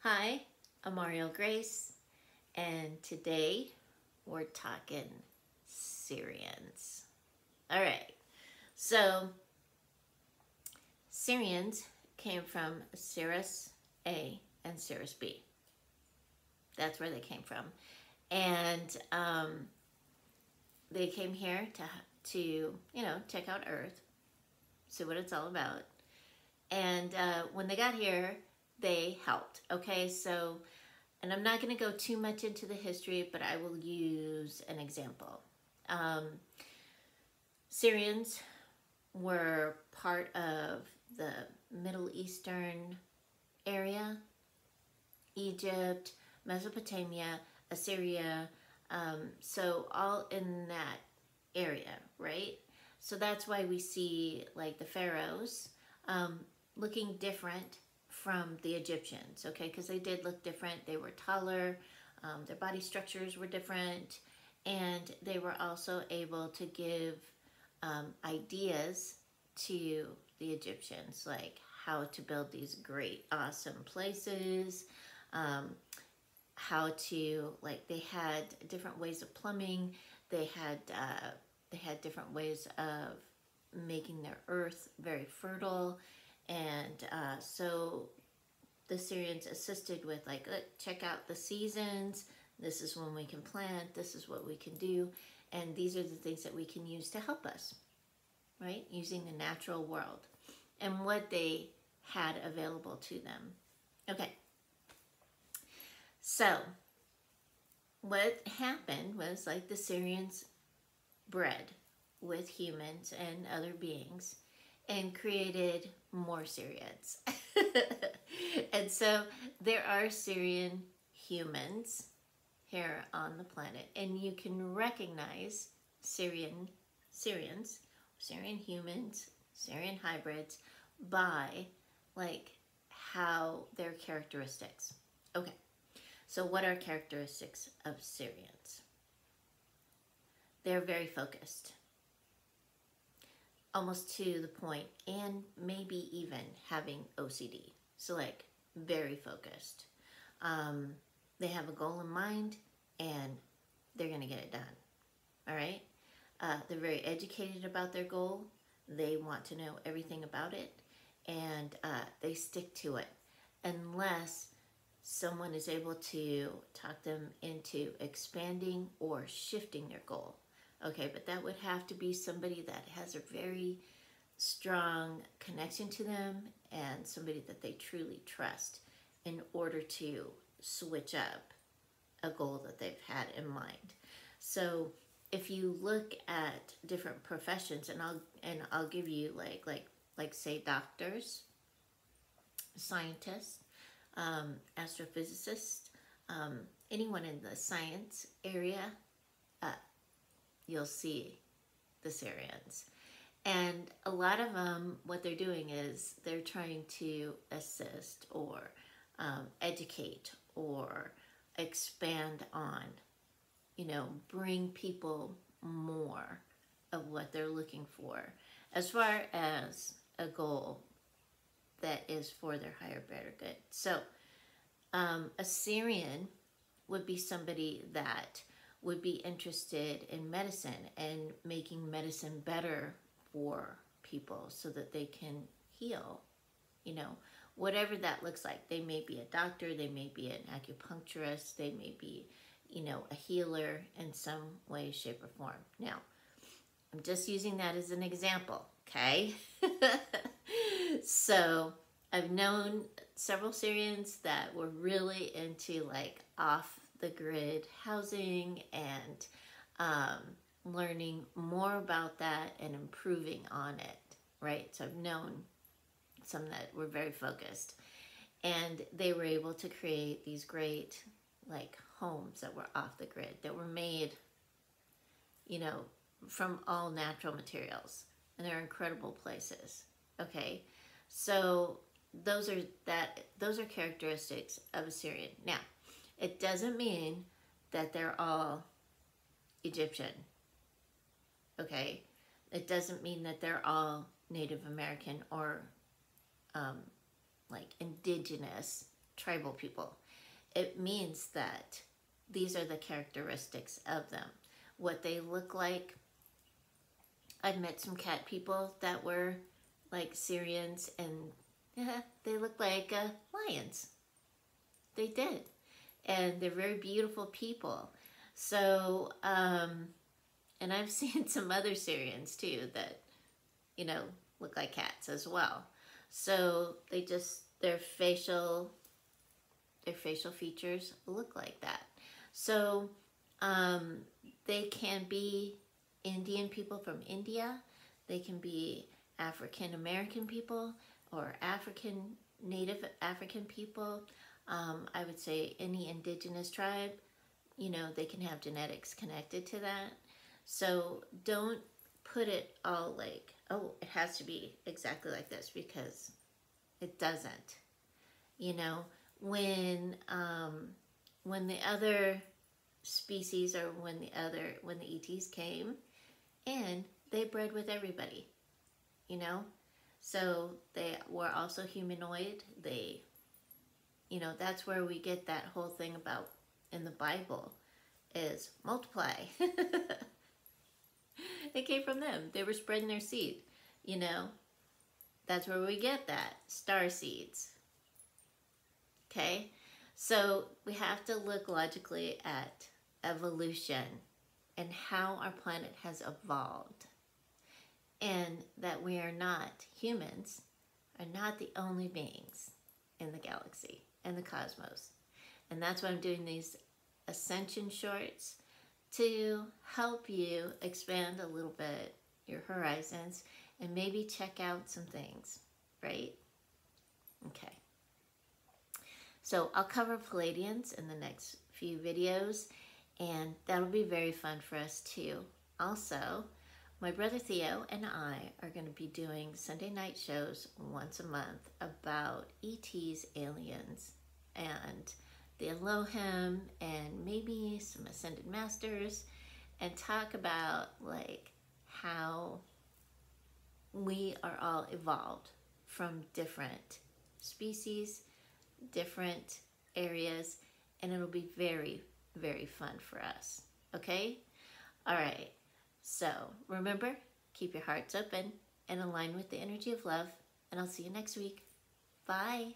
Hi, I'm Auriel Grace, and today we're talking Sirians. All right, so Sirians came from Sirius A and Sirius B. That's where they came from, and they came here to check out Earth, see what it's all about. And when they got here, they helped. Okay, so and I'm not going to go too much into the history, but I will use an example. Um, Sirians were part of the Middle Eastern area, Egypt, Mesopotamia, Assyria, so all in that area, right? So that's why we see like the pharaohs looking different from the Egyptians, okay? Because they did look different. They were taller, their body structures were different, and they were also able to give ideas to the Egyptians, like how to build these great, awesome places, um, how to they had different ways of plumbing. They had different ways of making their earth very fertile, and so the Sirians assisted with check out the seasons. This is when we can plant. This is what we can do, and these are the things that we can use to help us, right? Using the natural world and what they had available to them. Okay, so what happened was the Sirians bred with humans and other beings and created more Sirians. And so there are Sirian humans here on the planet, and you can recognize Sirians, Sirian humans, Sirian hybrids by how their characteristics. Okay, so what are characteristics of Sirians? They're very focused, almost to the point, and maybe even having OCD. So very focused. They have a goal in mind, and they're going to get it done. All right? They're very educated about their goal. They want to know everything about it, and they stick to it unless someone is able to talk them into expanding or shifting their goal. Okay, but that would have to be somebody that has a very strong connection to them and somebody that they truly trust in order to switch up a goal that they've had in mind. So if you look at different professions, and I'll give you like say doctors, scientists, astrophysicists, anyone in the science area, you'll see the Sirians. And a lot of them, what they're doing is they're trying to assist or educate or expand on, bring people more of what they're looking for as far as a goal that is for their higher, better good. So a Sirian would be somebody that would be interested in medicine and making medicine better for people so that they can heal, whatever that looks like. They may be a doctor, they may be an acupuncturist, they may be, a healer in some way, shape, or form. Now, I'm just using that as an example, okay? So I've known several Sirians that were really into off the grid housing and learning more about that and improving on it, right? So I've known some that were very focused, and they were able to create these great homes that were off the grid, that were made from all natural materials, and they're incredible places. Okay, so those are characteristics of a Sirian. Now, it doesn't mean that they're all Egyptian. Okay, it doesn't mean that they're all Native American or indigenous tribal people. It means that these are the characteristics of them. What they look like. I've met some cat people that were like Sirians, and they look like lions. They did. And they're very beautiful people. So, and I've seen some other Sirians too that, you know, look like cats as well. So they just, their facial features look like that. So they can be Indian people from India. They can be African American people or Native African people. I would say any indigenous tribe, you know, they can have genetics connected to that. So don't put it all like, oh, it has to be exactly like this, because it doesn't. You know, when the other species, or when the ETs came in, they bred with everybody, you know? So they were also humanoid. They, you know, that's where we get that whole thing about in the Bible is multiply. It came from them. They were spreading their seed, you know? That's where we get that, star seeds. Okay? So we have to look logically at evolution and how our planet has evolved. And that we are not, humans, are not the only beings in the galaxy and the cosmos. And that's why I'm doing these Ascension shorts, to help you expand a little bit your horizons and maybe check out some things, right? Okay. So I'll cover Palladians in the next few videos, and that'll be very fun for us too. Also, my brother Theo and I are going to be doing Sunday night shows once a month about ETs, aliens, and the Elohim, and maybe some Ascended Masters, and talk about like how we are all evolved from different species, different areas, and it'll be very, very fun for us. Okay? All right. So remember, keep your hearts open and align with the energy of love, and I'll see you next week. Bye.